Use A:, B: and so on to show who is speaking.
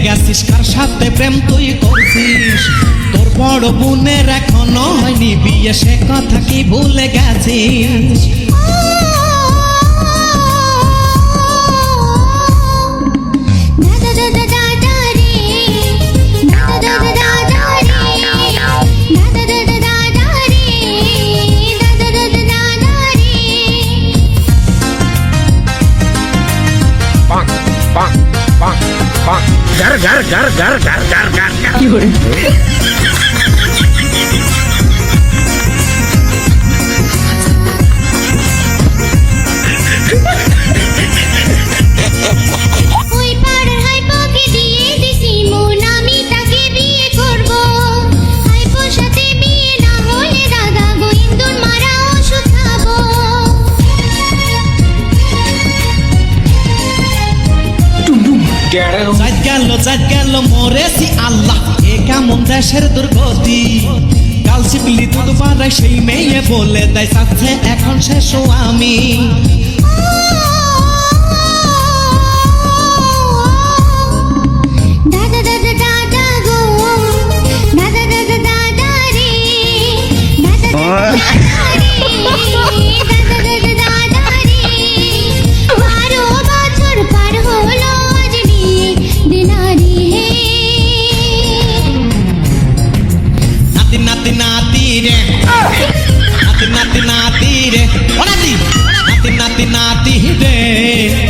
A: গেছিস কার সাথে প্রেম তুই করছিস তোর বড় বোনের এখনো হয়নি বিয়ে সে কথা কি ভুলে গেছিস
B: घर घर घर घर घर घर घर
A: জাত গেল মরেছি আল্লাহ এ কেমন দেশের দুর্গতি কাল শিবলি দুধ পাড়ায় সেই মেয়ে বলে দেয় চাচ্ছে এখন শেষ আমি নাতি রে